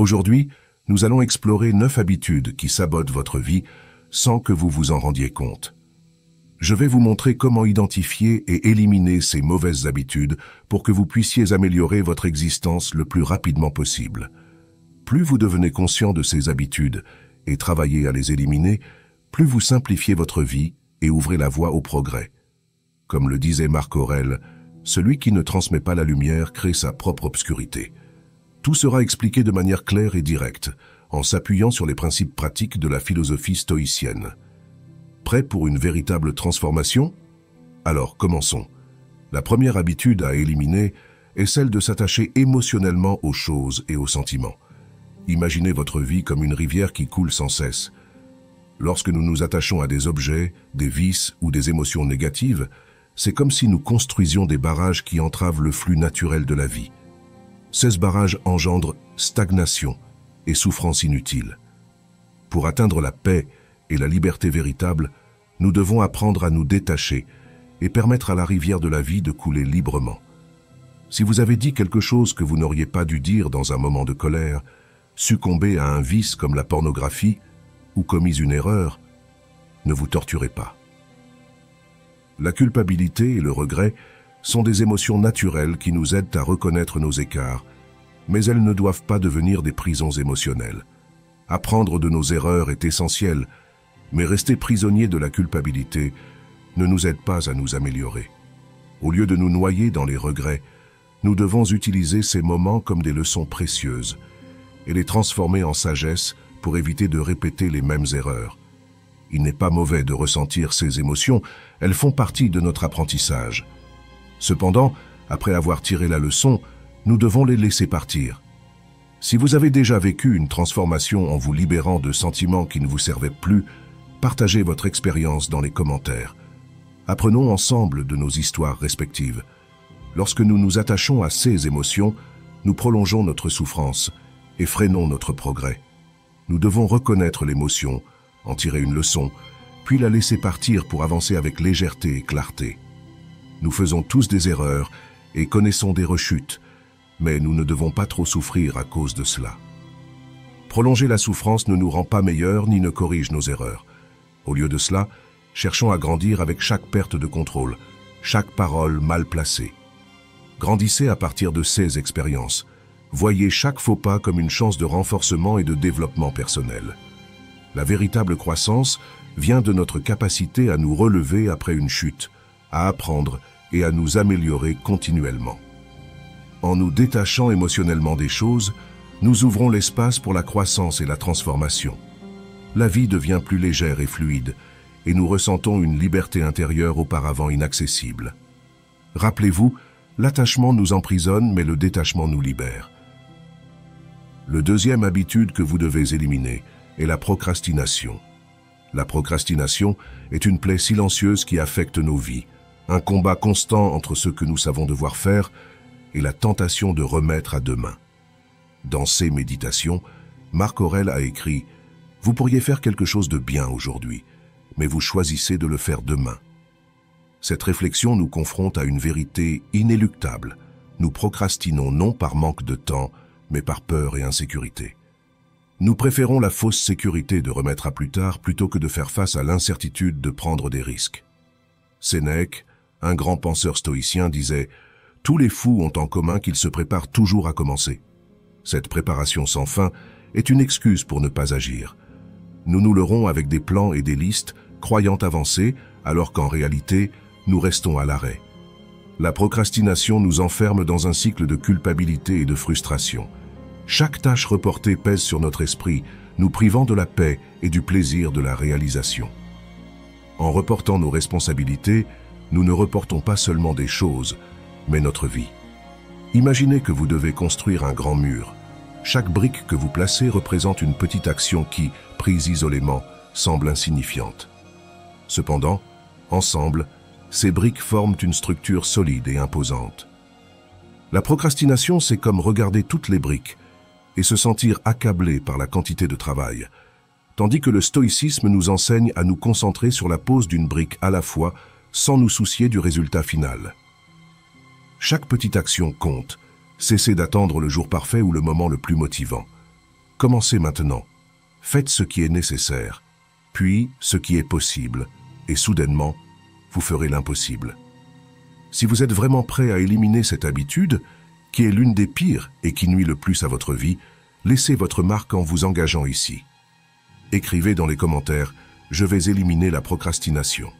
Aujourd'hui, nous allons explorer 9 habitudes qui sabotent votre vie sans que vous vous en rendiez compte. Je vais vous montrer comment identifier et éliminer ces mauvaises habitudes pour que vous puissiez améliorer votre existence le plus rapidement possible. Plus vous devenez conscient de ces habitudes et travaillez à les éliminer, plus vous simplifiez votre vie et ouvrez la voie au progrès. Comme le disait Marc Aurèle, celui qui ne transmet pas la lumière crée sa propre obscurité. Tout sera expliqué de manière claire et directe, en s'appuyant sur les principes pratiques de la philosophie stoïcienne. Prêt pour une véritable transformation? Alors, commençons. La première habitude à éliminer est celle de s'attacher émotionnellement aux choses et aux sentiments. Imaginez votre vie comme une rivière qui coule sans cesse. Lorsque nous nous attachons à des objets, des vices ou des émotions négatives, c'est comme si nous construisions des barrages qui entravent le flux naturel de la vie. Ces barrages engendrent stagnation et souffrance inutile. Pour atteindre la paix et la liberté véritable, nous devons apprendre à nous détacher et permettre à la rivière de la vie de couler librement. Si vous avez dit quelque chose que vous n'auriez pas dû dire dans un moment de colère, succombé à un vice comme la pornographie ou commis une erreur, ne vous torturez pas. La culpabilité et le regret sont des émotions naturelles qui nous aident à reconnaître nos écarts, mais elles ne doivent pas devenir des prisons émotionnelles. Apprendre de nos erreurs est essentiel, mais rester prisonnier de la culpabilité ne nous aide pas à nous améliorer. Au lieu de nous noyer dans les regrets, nous devons utiliser ces moments comme des leçons précieuses et les transformer en sagesse pour éviter de répéter les mêmes erreurs. Il n'est pas mauvais de ressentir ces émotions, elles font partie de notre apprentissage. Cependant, après avoir tiré la leçon, nous devons les laisser partir. Si vous avez déjà vécu une transformation en vous libérant de sentiments qui ne vous servaient plus, partagez votre expérience dans les commentaires. Apprenons ensemble de nos histoires respectives. Lorsque nous nous attachons à ces émotions, nous prolongeons notre souffrance et freinons notre progrès. Nous devons reconnaître l'émotion, en tirer une leçon, puis la laisser partir pour avancer avec légèreté et clarté. Nous faisons tous des erreurs et connaissons des rechutes, mais nous ne devons pas trop souffrir à cause de cela. Prolonger la souffrance ne nous rend pas meilleurs ni ne corrige nos erreurs. Au lieu de cela, cherchons à grandir avec chaque perte de contrôle, chaque parole mal placée. Grandissez à partir de ces expériences. Voyez chaque faux pas comme une chance de renforcement et de développement personnel. La véritable croissance vient de notre capacité à nous relever après une chute, à apprendre et à nous améliorer continuellement. En nous détachant émotionnellement des choses, nous ouvrons l'espace pour la croissance et la transformation. La vie devient plus légère et fluide, et nous ressentons une liberté intérieure auparavant inaccessible. Rappelez-vous, l'attachement nous emprisonne, mais le détachement nous libère. Le deuxième habitude que vous devez éliminer est la procrastination. La procrastination est une plaie silencieuse qui affecte nos vies, un combat constant entre ce que nous savons devoir faire et la tentation de remettre à demain. Dans ses méditations, Marc Aurèle a écrit « Vous pourriez faire quelque chose de bien aujourd'hui, mais vous choisissez de le faire demain. » Cette réflexion nous confronte à une vérité inéluctable. Nous procrastinons non par manque de temps, mais par peur et insécurité. Nous préférons la fausse sécurité de remettre à plus tard plutôt que de faire face à l'incertitude de prendre des risques. Sénèque, un grand penseur stoïcien, disait « Tous les fous ont en commun qu'ils se préparent toujours à commencer. » Cette préparation sans fin est une excuse pour ne pas agir. Nous nous leurrons avec des plans et des listes, croyant avancer, alors qu'en réalité, nous restons à l'arrêt. La procrastination nous enferme dans un cycle de culpabilité et de frustration. Chaque tâche reportée pèse sur notre esprit, nous privant de la paix et du plaisir de la réalisation. En reportant nos responsabilités, nous ne reportons pas seulement des choses, mais notre vie. Imaginez que vous devez construire un grand mur. Chaque brique que vous placez représente une petite action qui, prise isolément, semble insignifiante. Cependant, ensemble, ces briques forment une structure solide et imposante. La procrastination, c'est comme regarder toutes les briques et se sentir accablé par la quantité de travail, tandis que le stoïcisme nous enseigne à nous concentrer sur la pose d'une brique à la fois sans nous soucier du résultat final. Chaque petite action compte. Cessez d'attendre le jour parfait ou le moment le plus motivant. Commencez maintenant. Faites ce qui est nécessaire, puis ce qui est possible, et soudainement, vous ferez l'impossible. Si vous êtes vraiment prêt à éliminer cette habitude, qui est l'une des pires et qui nuit le plus à votre vie, laissez votre marque en vous engageant ici. Écrivez dans les commentaires « Je vais éliminer la procrastination ».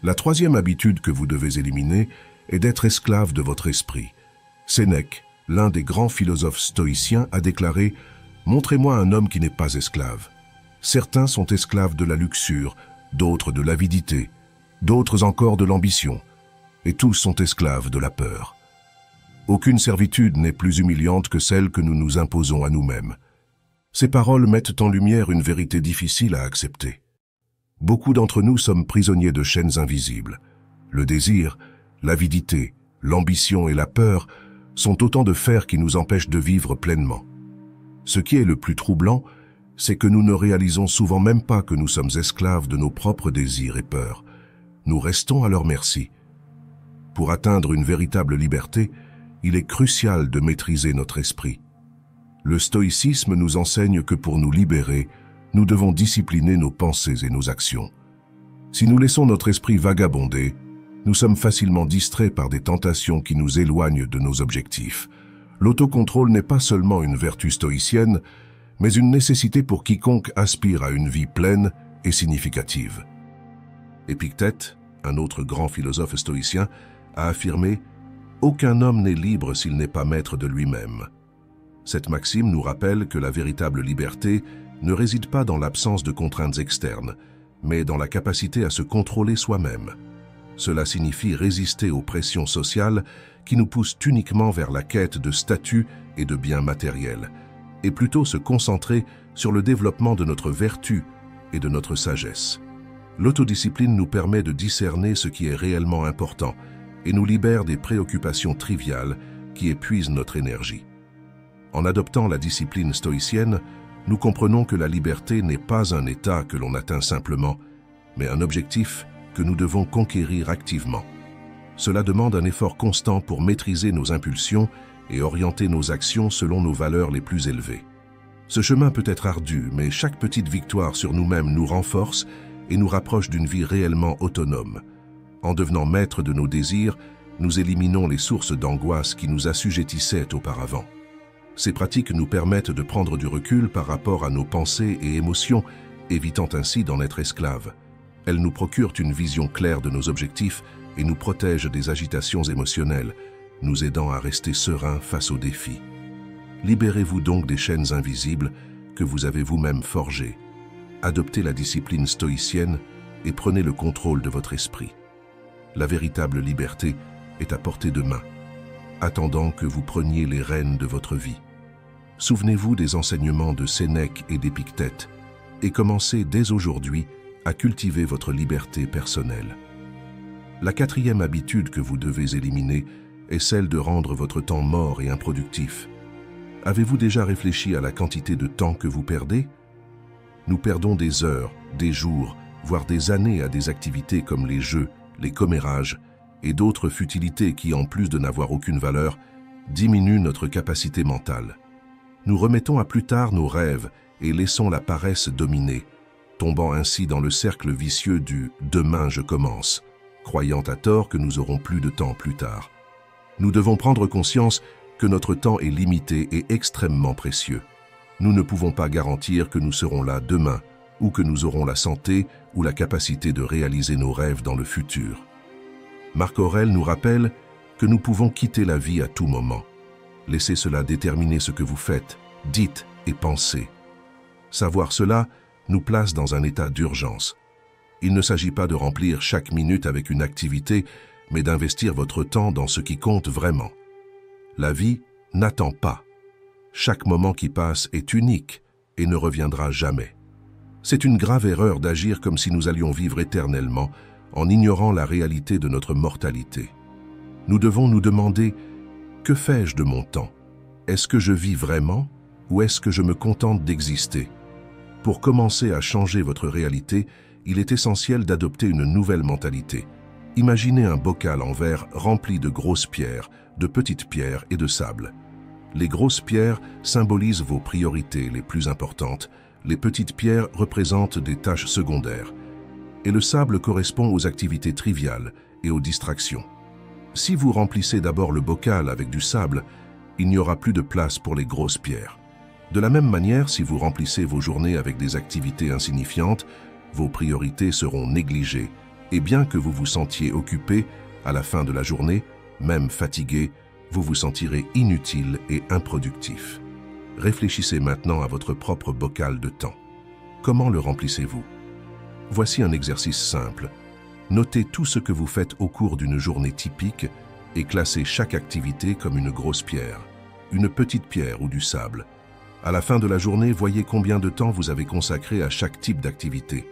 La troisième habitude que vous devez éliminer est d'être esclave de votre esprit. Sénèque, l'un des grands philosophes stoïciens, a déclaré « Montrez-moi un homme qui n'est pas esclave. Certains sont esclaves de la luxure, d'autres de l'avidité, d'autres encore de l'ambition, et tous sont esclaves de la peur. Aucune servitude n'est plus humiliante que celle que nous nous imposons à nous-mêmes. » Ces paroles mettent en lumière une vérité difficile à accepter. Beaucoup d'entre nous sommes prisonniers de chaînes invisibles. Le désir, l'avidité, l'ambition et la peur sont autant de fers qui nous empêchent de vivre pleinement. Ce qui est le plus troublant, c'est que nous ne réalisons souvent même pas que nous sommes esclaves de nos propres désirs et peurs. Nous restons à leur merci. Pour atteindre une véritable liberté, il est crucial de maîtriser notre esprit. Le stoïcisme nous enseigne que pour nous libérer, nous devons discipliner nos pensées et nos actions. Si nous laissons notre esprit vagabonder, nous sommes facilement distraits par des tentations qui nous éloignent de nos objectifs. L'autocontrôle n'est pas seulement une vertu stoïcienne, mais une nécessité pour quiconque aspire à une vie pleine et significative. Épictète, un autre grand philosophe stoïcien, a affirmé « Aucun homme n'est libre s'il n'est pas maître de lui-même ». Cette maxime nous rappelle que la véritable liberté ne réside pas dans l'absence de contraintes externes, mais dans la capacité à se contrôler soi-même. Cela signifie résister aux pressions sociales qui nous poussent uniquement vers la quête de statut et de biens matériels, et plutôt se concentrer sur le développement de notre vertu et de notre sagesse. L'autodiscipline nous permet de discerner ce qui est réellement important et nous libère des préoccupations triviales qui épuisent notre énergie. En adoptant la discipline stoïcienne, nous comprenons que la liberté n'est pas un état que l'on atteint simplement, mais un objectif que nous devons conquérir activement. Cela demande un effort constant pour maîtriser nos impulsions et orienter nos actions selon nos valeurs les plus élevées. Ce chemin peut être ardu, mais chaque petite victoire sur nous-mêmes nous renforce et nous rapproche d'une vie réellement autonome. En devenant maîtres de nos désirs, nous éliminons les sources d'angoisse qui nous assujettissaient auparavant. Ces pratiques nous permettent de prendre du recul par rapport à nos pensées et émotions, évitant ainsi d'en être esclaves. Elles nous procurent une vision claire de nos objectifs et nous protègent des agitations émotionnelles, nous aidant à rester sereins face aux défis. Libérez-vous donc des chaînes invisibles que vous avez vous-même forgées. Adoptez la discipline stoïcienne et prenez le contrôle de votre esprit. La véritable liberté est à portée de main, attendant que vous preniez les rênes de votre vie. Souvenez-vous des enseignements de Sénèque et d'Épictète et commencez dès aujourd'hui à cultiver votre liberté personnelle. La quatrième habitude que vous devez éliminer est celle de rendre votre temps mort et improductif. Avez-vous déjà réfléchi à la quantité de temps que vous perdez? Nous perdons des heures, des jours, voire des années à des activités comme les jeux, les commérages et d'autres futilités qui, en plus de n'avoir aucune valeur, diminuent notre capacité mentale. Nous remettons à plus tard nos rêves et laissons la paresse dominer, tombant ainsi dans le cercle vicieux du « demain je commence », croyant à tort que nous aurons plus de temps plus tard. Nous devons prendre conscience que notre temps est limité et extrêmement précieux. Nous ne pouvons pas garantir que nous serons là demain ou que nous aurons la santé ou la capacité de réaliser nos rêves dans le futur. Marc Aurèle nous rappelle que nous pouvons quitter la vie à tout moment. Laissez cela déterminer ce que vous faites, dites et pensez. Savoir cela nous place dans un état d'urgence. Il ne s'agit pas de remplir chaque minute avec une activité, mais d'investir votre temps dans ce qui compte vraiment. La vie n'attend pas. Chaque moment qui passe est unique et ne reviendra jamais. C'est une grave erreur d'agir comme si nous allions vivre éternellement en ignorant la réalité de notre mortalité. Nous devons nous demander « Que fais-je de mon temps? Est-ce que je vis vraiment ou est-ce que je me contente d'exister ?» Pour commencer à changer votre réalité, il est essentiel d'adopter une nouvelle mentalité. Imaginez un bocal en verre rempli de grosses pierres, de petites pierres et de sable. Les grosses pierres symbolisent vos priorités les plus importantes, les petites pierres représentent des tâches secondaires, et le sable correspond aux activités triviales et aux distractions. Si vous remplissez d'abord le bocal avec du sable, il n'y aura plus de place pour les grosses pierres. De la même manière, si vous remplissez vos journées avec des activités insignifiantes, vos priorités seront négligées, et bien que vous vous sentiez occupé, à la fin de la journée, même fatigué, vous vous sentirez inutile et improductif. Réfléchissez maintenant à votre propre bocal de temps. Comment le remplissez-vous? Voici un exercice simple. Notez tout ce que vous faites au cours d'une journée typique et classez chaque activité comme une grosse pierre, une petite pierre ou du sable. À la fin de la journée, voyez combien de temps vous avez consacré à chaque type d'activité.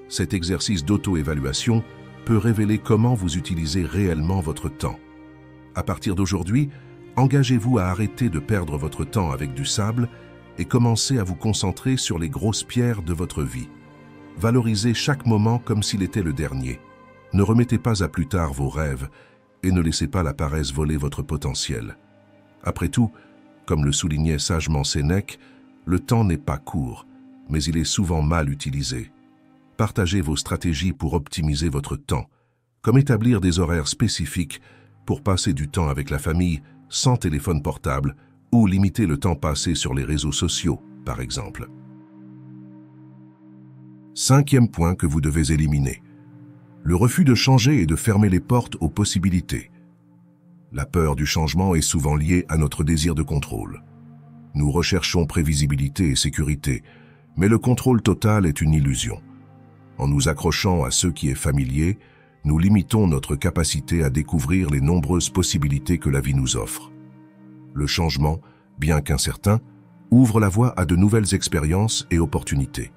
Cet exercice d'auto-évaluation peut révéler comment vous utilisez réellement votre temps. À partir d'aujourd'hui, engagez-vous à arrêter de perdre votre temps avec du sable et commencez à vous concentrer sur les grosses pierres de votre vie. Valorisez chaque moment comme s'il était le dernier. Ne remettez pas à plus tard vos rêves et ne laissez pas la paresse voler votre potentiel. Après tout, comme le soulignait sagement Sénèque, le temps n'est pas court, mais il est souvent mal utilisé. Partagez vos stratégies pour optimiser votre temps, comme établir des horaires spécifiques pour passer du temps avec la famille sans téléphone portable ou limiter le temps passé sur les réseaux sociaux, par exemple. 5e point que vous devez éliminer. Le refus de changer et de fermer les portes aux possibilités. La peur du changement est souvent liée à notre désir de contrôle. Nous recherchons prévisibilité et sécurité, mais le contrôle total est une illusion. En nous accrochant à ce qui est familier, nous limitons notre capacité à découvrir les nombreuses possibilités que la vie nous offre. Le changement, bien qu'incertain, ouvre la voie à de nouvelles expériences et opportunités.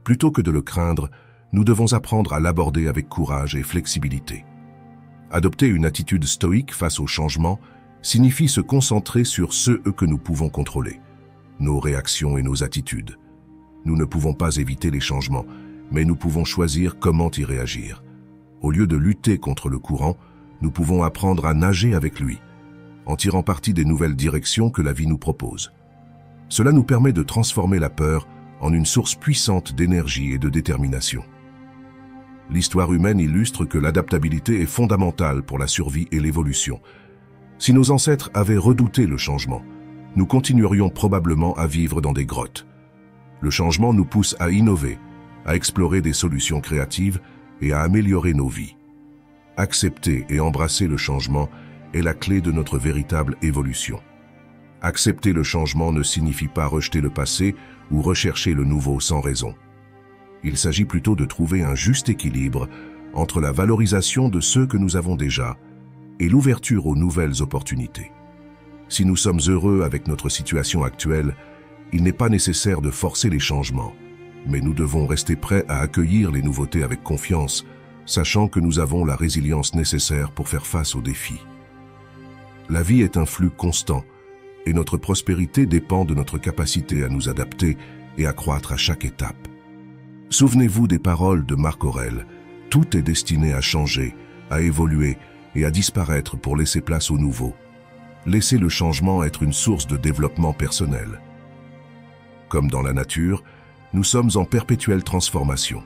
Plutôt que de le craindre, nous devons apprendre à l'aborder avec courage et flexibilité. Adopter une attitude stoïque face au changement signifie se concentrer sur ce que nous pouvons contrôler, nos réactions et nos attitudes. Nous ne pouvons pas éviter les changements, mais nous pouvons choisir comment y réagir. Au lieu de lutter contre le courant, nous pouvons apprendre à nager avec lui, en tirant parti des nouvelles directions que la vie nous propose. Cela nous permet de transformer la peur en une source puissante d'énergie et de détermination. L'histoire humaine illustre que l'adaptabilité est fondamentale pour la survie et l'évolution. Si nos ancêtres avaient redouté le changement, nous continuerions probablement à vivre dans des grottes. Le changement nous pousse à innover, à explorer des solutions créatives et à améliorer nos vies. Accepter et embrasser le changement est la clé de notre véritable évolution. Accepter le changement ne signifie pas rejeter le passé ou rechercher le nouveau sans raison. Il s'agit plutôt de trouver un juste équilibre entre la valorisation de ce que nous avons déjà et l'ouverture aux nouvelles opportunités. Si nous sommes heureux avec notre situation actuelle, il n'est pas nécessaire de forcer les changements, mais nous devons rester prêts à accueillir les nouveautés avec confiance, sachant que nous avons la résilience nécessaire pour faire face aux défis. La vie est un flux constant, et notre prospérité dépend de notre capacité à nous adapter et à croître à chaque étape. Souvenez-vous des paroles de Marc Aurèle, « Tout est destiné à changer, à évoluer et à disparaître pour laisser place au nouveau. » Laissez le changement être une source de développement personnel. Comme dans la nature, nous sommes en perpétuelle transformation.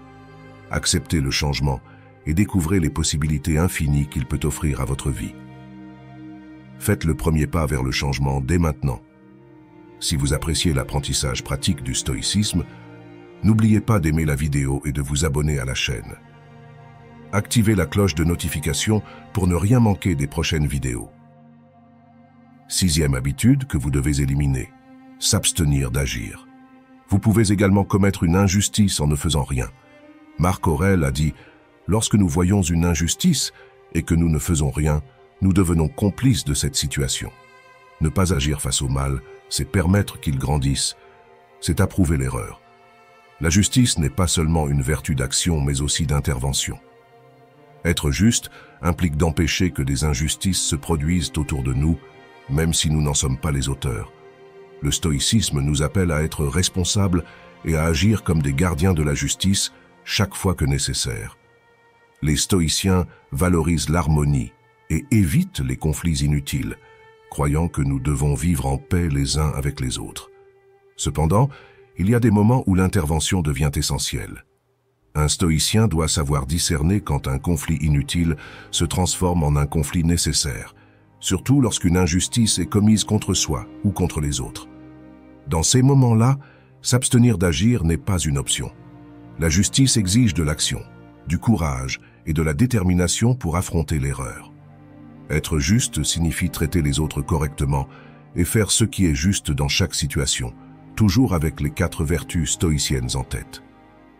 Acceptez le changement et découvrez les possibilités infinies qu'il peut offrir à votre vie. Faites le premier pas vers le changement dès maintenant. Si vous appréciez l'apprentissage pratique du stoïcisme, n'oubliez pas d'aimer la vidéo et de vous abonner à la chaîne. Activez la cloche de notification pour ne rien manquer des prochaines vidéos. 6e habitude que vous devez éliminer, s'abstenir d'agir. Vous pouvez également commettre une injustice en ne faisant rien. Marc Aurèle a dit « Lorsque nous voyons une injustice et que nous ne faisons rien, nous devenons complices de cette situation. Ne pas agir face au mal, c'est permettre qu'il grandisse, c'est approuver l'erreur. La justice n'est pas seulement une vertu d'action, mais aussi d'intervention. Être juste implique d'empêcher que des injustices se produisent autour de nous, même si nous n'en sommes pas les auteurs. Le stoïcisme nous appelle à être responsables et à agir comme des gardiens de la justice chaque fois que nécessaire. Les stoïciens valorisent l'harmonie et évitent les conflits inutiles, croyant que nous devons vivre en paix les uns avec les autres. Cependant, il y a des moments où l'intervention devient essentielle. Un stoïcien doit savoir discerner quand un conflit inutile se transforme en un conflit nécessaire, surtout lorsqu'une injustice est commise contre soi ou contre les autres. Dans ces moments-là, s'abstenir d'agir n'est pas une option. La justice exige de l'action, du courage et de la détermination pour affronter l'erreur. Être juste signifie traiter les autres correctement et faire ce qui est juste dans chaque situation, toujours avec les 4 vertus stoïciennes en tête.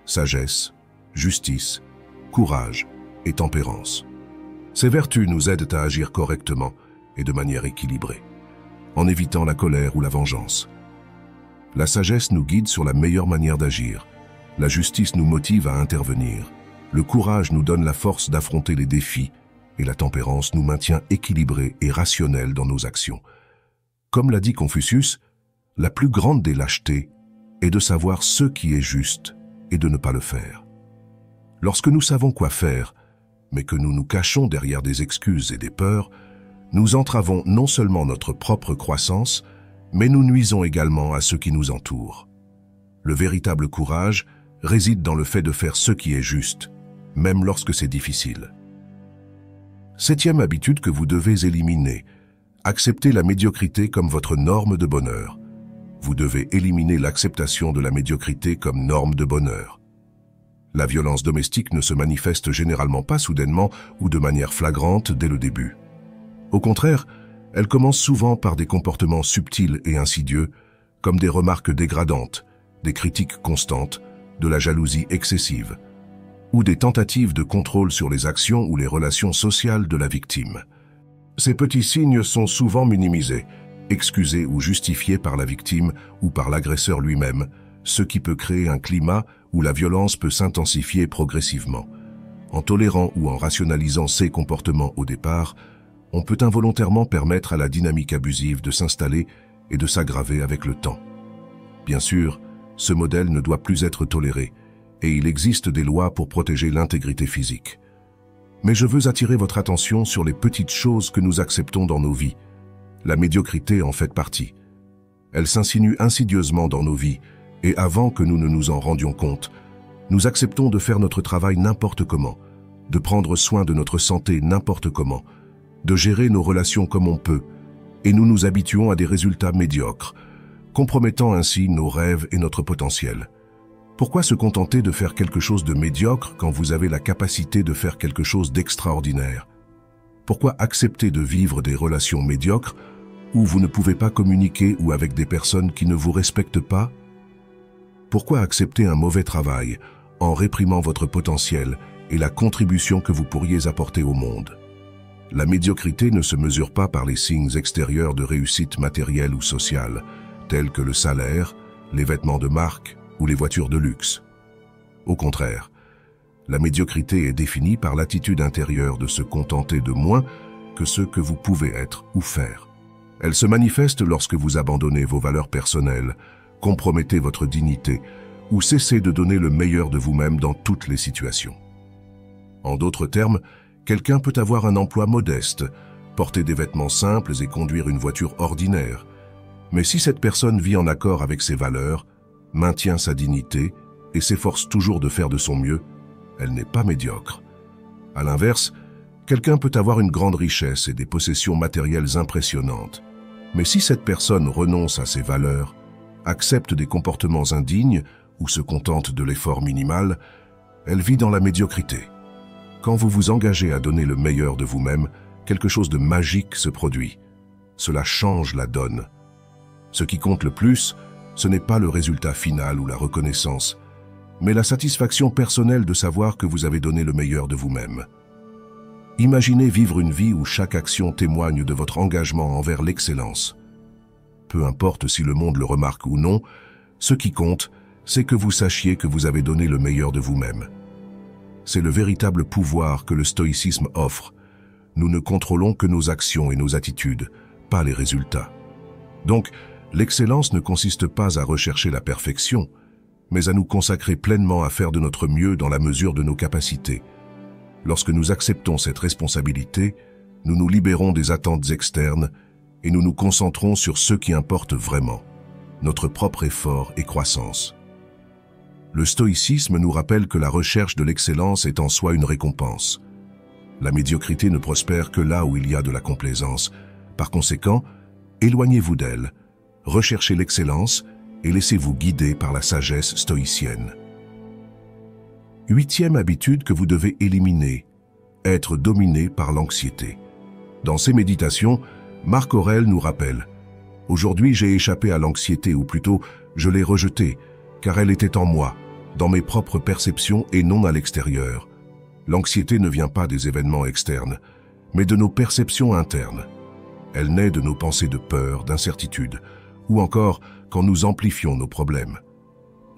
Sagesse, justice, courage et tempérance. Ces vertus nous aident à agir correctement et de manière équilibrée, en évitant la colère ou la vengeance. La sagesse nous guide sur la meilleure manière d'agir. La justice nous motive à intervenir. Le courage nous donne la force d'affronter les défis et la tempérance nous maintient équilibrés et rationnels dans nos actions. Comme l'a dit Confucius, la plus grande des lâchetés est de savoir ce qui est juste et de ne pas le faire. Lorsque nous savons quoi faire, mais que nous nous cachons derrière des excuses et des peurs, nous entravons non seulement notre propre croissance, mais nous nuisons également à ceux qui nous entourent. Le véritable courage réside dans le fait de faire ce qui est juste, même lorsque c'est difficile. 7e habitude que vous devez éliminer. Acceptez la médiocrité comme votre norme de bonheur. Vous devez éliminer l'acceptation de la médiocrité comme norme de bonheur. La violence domestique ne se manifeste généralement pas soudainement ou de manière flagrante dès le début. Au contraire, elle commence souvent par des comportements subtils et insidieux, comme des remarques dégradantes, des critiques constantes, de la jalousie excessive, ou des tentatives de contrôle sur les actions ou les relations sociales de la victime. Ces petits signes sont souvent minimisés, excusés ou justifiés par la victime ou par l'agresseur lui-même, ce qui peut créer un climat où la violence peut s'intensifier progressivement. En tolérant ou en rationalisant ces comportements au départ, on peut involontairement permettre à la dynamique abusive de s'installer et de s'aggraver avec le temps. Bien sûr, ce modèle ne doit plus être toléré, et il existe des lois pour protéger l'intégrité physique. Mais je veux attirer votre attention sur les petites choses que nous acceptons dans nos vies. La médiocrité en fait partie. Elle s'insinue insidieusement dans nos vies, et avant que nous ne nous en rendions compte, nous acceptons de faire notre travail n'importe comment, de prendre soin de notre santé n'importe comment, de gérer nos relations comme on peut, et nous nous habituons à des résultats médiocres, compromettant ainsi nos rêves et notre potentiel. Pourquoi se contenter de faire quelque chose de médiocre quand vous avez la capacité de faire quelque chose d'extraordinaire? Pourquoi accepter de vivre des relations médiocres où vous ne pouvez pas communiquer ou avec des personnes qui ne vous respectent pas? Pourquoi accepter un mauvais travail en réprimant votre potentiel et la contribution que vous pourriez apporter au monde? La médiocrité ne se mesure pas par les signes extérieurs de réussite matérielle ou sociale, tels que le salaire, les vêtements de marque ou les voitures de luxe. Au contraire, la médiocrité est définie par l'attitude intérieure de se contenter de moins que ce que vous pouvez être ou faire. Elle se manifeste lorsque vous abandonnez vos valeurs personnelles, compromettez votre dignité ou cessez de donner le meilleur de vous-même dans toutes les situations. En d'autres termes, quelqu'un peut avoir un emploi modeste, porter des vêtements simples et conduire une voiture ordinaire. Mais si cette personne vit en accord avec ses valeurs, maintient sa dignité et s'efforce toujours de faire de son mieux, elle n'est pas médiocre. À l'inverse, quelqu'un peut avoir une grande richesse et des possessions matérielles impressionnantes. Mais si cette personne renonce à ses valeurs, accepte des comportements indignes ou se contente de l'effort minimal, elle vit dans la médiocrité. Quand vous vous engagez à donner le meilleur de vous-même, quelque chose de magique se produit. Cela change la donne. Ce qui compte le plus, ce n'est pas le résultat final ou la reconnaissance, mais la satisfaction personnelle de savoir que vous avez donné le meilleur de vous-même. Imaginez vivre une vie où chaque action témoigne de votre engagement envers l'excellence. Peu importe si le monde le remarque ou non, ce qui compte, c'est que vous sachiez que vous avez donné le meilleur de vous-même. C'est le véritable pouvoir que le stoïcisme offre. Nous ne contrôlons que nos actions et nos attitudes, pas les résultats. Donc, l'excellence ne consiste pas à rechercher la perfection, mais à nous consacrer pleinement à faire de notre mieux dans la mesure de nos capacités. Lorsque nous acceptons cette responsabilité, nous nous libérons des attentes externes et nous nous concentrons sur ce qui importe vraiment, notre propre effort et croissance. Le stoïcisme nous rappelle que la recherche de l'excellence est en soi une récompense. La médiocrité ne prospère que là où il y a de la complaisance. Par conséquent, éloignez-vous d'elle, recherchez l'excellence et laissez-vous guider par la sagesse stoïcienne. 8e habitude que vous devez éliminer, être dominé par l'anxiété. Dans ses méditations, Marc Aurèle nous rappelle « Aujourd'hui j'ai échappé à l'anxiété, ou plutôt, je l'ai rejetée, car elle était en moi, dans mes propres perceptions et non à l'extérieur. L'anxiété ne vient pas des événements externes, mais de nos perceptions internes. Elle naît de nos pensées de peur, d'incertitude, ou encore quand nous amplifions nos problèmes.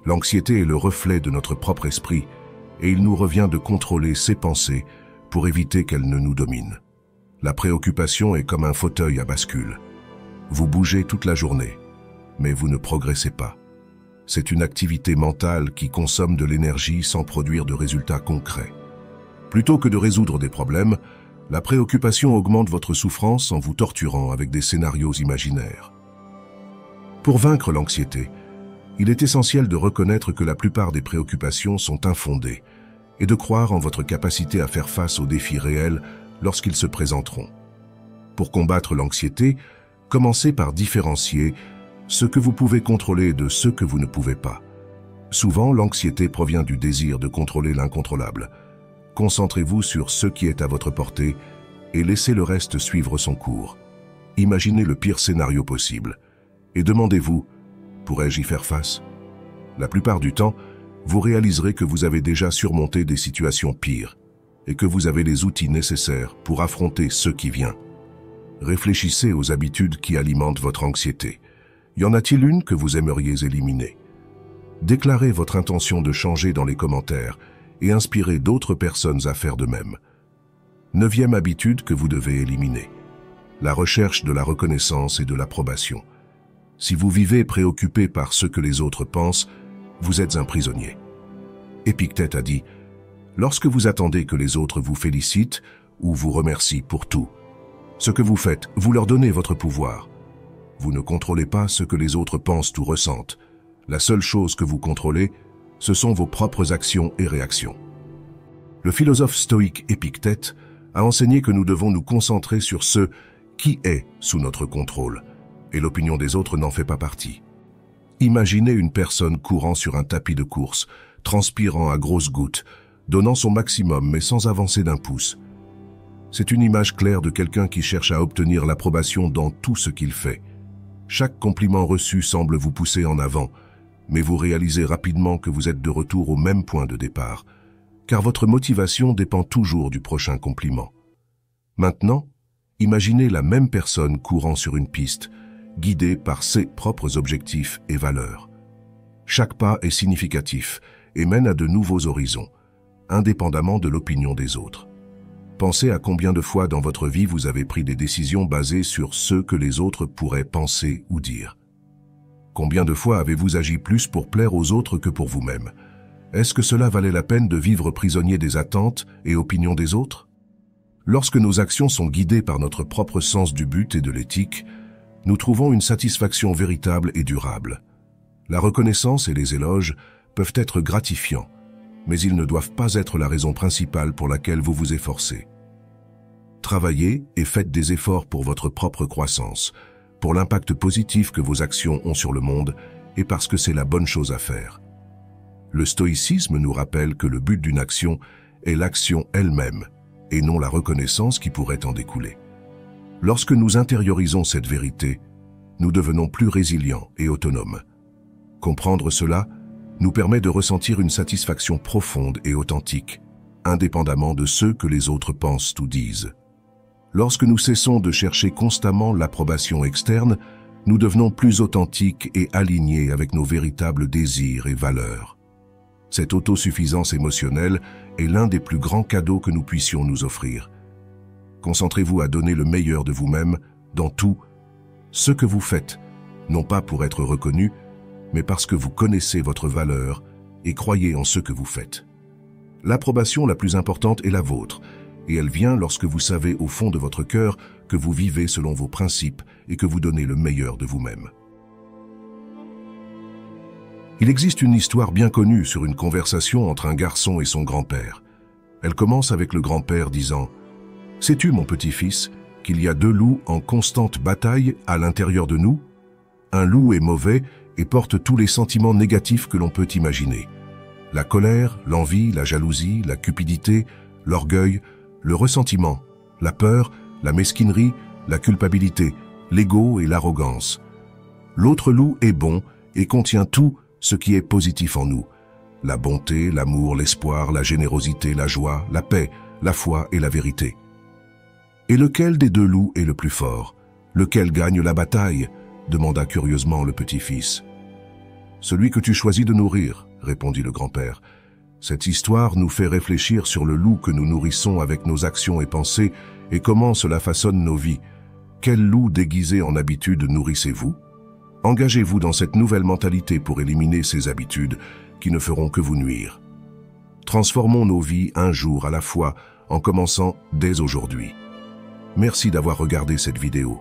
L'anxiété est le reflet de notre propre esprit, et il nous revient de contrôler ces pensées pour éviter qu'elles ne nous dominent. La préoccupation est comme un fauteuil à bascule. Vous bougez toute la journée, mais vous ne progressez pas. C'est une activité mentale qui consomme de l'énergie sans produire de résultats concrets. Plutôt que de résoudre des problèmes, la préoccupation augmente votre souffrance en vous torturant avec des scénarios imaginaires. Pour vaincre l'anxiété, il est essentiel de reconnaître que la plupart des préoccupations sont infondées et de croire en votre capacité à faire face aux défis réels lorsqu'ils se présenteront. Pour combattre l'anxiété, commencez par différencier ce que vous pouvez contrôler de ce que vous ne pouvez pas. Souvent, l'anxiété provient du désir de contrôler l'incontrôlable. Concentrez-vous sur ce qui est à votre portée et laissez le reste suivre son cours. Imaginez le pire scénario possible et demandez-vous « Pourrais-je y faire face ?» La plupart du temps, vous réaliserez que vous avez déjà surmonté des situations pires et que vous avez les outils nécessaires pour affronter ce qui vient. Réfléchissez aux habitudes qui alimentent votre anxiété. Y en a-t-il une que vous aimeriez éliminer? Déclarez votre intention de changer dans les commentaires et inspirez d'autres personnes à faire de même. 9e habitude que vous devez éliminer. La recherche de la reconnaissance et de l'approbation. Si vous vivez préoccupé par ce que les autres pensent, vous êtes un prisonnier. Épictète a dit « Lorsque vous attendez que les autres vous félicitent ou vous remercient pour tout, ce que vous faites, vous leur donnez votre pouvoir. Vous ne contrôlez pas ce que les autres pensent ou ressentent. La seule chose que vous contrôlez, ce sont vos propres actions et réactions. » Le philosophe stoïque Épictète a enseigné que nous devons nous concentrer sur ce qui est sous notre contrôle, et l'opinion des autres n'en fait pas partie. Imaginez une personne courant sur un tapis de course, transpirant à grosses gouttes, donnant son maximum mais sans avancer d'un pouce. C'est une image claire de quelqu'un qui cherche à obtenir l'approbation dans tout ce qu'il fait. Chaque compliment reçu semble vous pousser en avant, mais vous réalisez rapidement que vous êtes de retour au même point de départ, car votre motivation dépend toujours du prochain compliment. Maintenant, imaginez la même personne courant sur une piste, guidée par ses propres objectifs et valeurs. Chaque pas est significatif et mène à de nouveaux horizons, indépendamment de l'opinion des autres. Pensez à combien de fois dans votre vie vous avez pris des décisions basées sur ce que les autres pourraient penser ou dire. Combien de fois avez-vous agi plus pour plaire aux autres que pour vous-même? Est-ce que cela valait la peine de vivre prisonnier des attentes et opinions des autres? Lorsque nos actions sont guidées par notre propre sens du but et de l'éthique, nous trouvons une satisfaction véritable et durable. La reconnaissance et les éloges peuvent être gratifiants, mais ils ne doivent pas être la raison principale pour laquelle vous vous efforcez. Travaillez et faites des efforts pour votre propre croissance, pour l'impact positif que vos actions ont sur le monde et parce que c'est la bonne chose à faire. Le stoïcisme nous rappelle que le but d'une action est l'action elle-même et non la reconnaissance qui pourrait en découler. Lorsque nous intériorisons cette vérité, nous devenons plus résilients et autonomes. Comprendre cela nous permet de ressentir une satisfaction profonde et authentique, indépendamment de ce que les autres pensent ou disent. Lorsque nous cessons de chercher constamment l'approbation externe, nous devenons plus authentiques et alignés avec nos véritables désirs et valeurs. Cette autosuffisance émotionnelle est l'un des plus grands cadeaux que nous puissions nous offrir. Concentrez-vous à donner le meilleur de vous-même dans tout ce que vous faites, non pas pour être reconnu, mais parce que vous connaissez votre valeur et croyez en ce que vous faites. L'approbation la plus importante est la vôtre, et elle vient lorsque vous savez au fond de votre cœur que vous vivez selon vos principes et que vous donnez le meilleur de vous-même. Il existe une histoire bien connue sur une conversation entre un garçon et son grand-père. Elle commence avec le grand-père disant « Sais-tu, mon petit-fils, qu'il y a deux loups en constante bataille à l'intérieur de nous? Un loup est mauvais et porte tous les sentiments négatifs que l'on peut imaginer. La colère, l'envie, la jalousie, la cupidité, l'orgueil, le ressentiment, la peur, la mesquinerie, la culpabilité, l'ego et l'arrogance. L'autre loup est bon et contient tout ce qui est positif en nous. La bonté, l'amour, l'espoir, la générosité, la joie, la paix, la foi et la vérité. Et lequel des deux loups est le plus fort? Lequel gagne la bataille? Demanda curieusement le petit-fils. Celui que tu choisis de nourrir, répondit le grand-père. Cette histoire nous fait réfléchir sur le loup que nous nourrissons avec nos actions et pensées et comment cela façonne nos vies. Quel loup déguisé en habitude nourrissez-vous? Engagez-vous dans cette nouvelle mentalité pour éliminer ces habitudes qui ne feront que vous nuire. Transformons nos vies un jour à la fois en commençant dès aujourd'hui. Merci d'avoir regardé cette vidéo.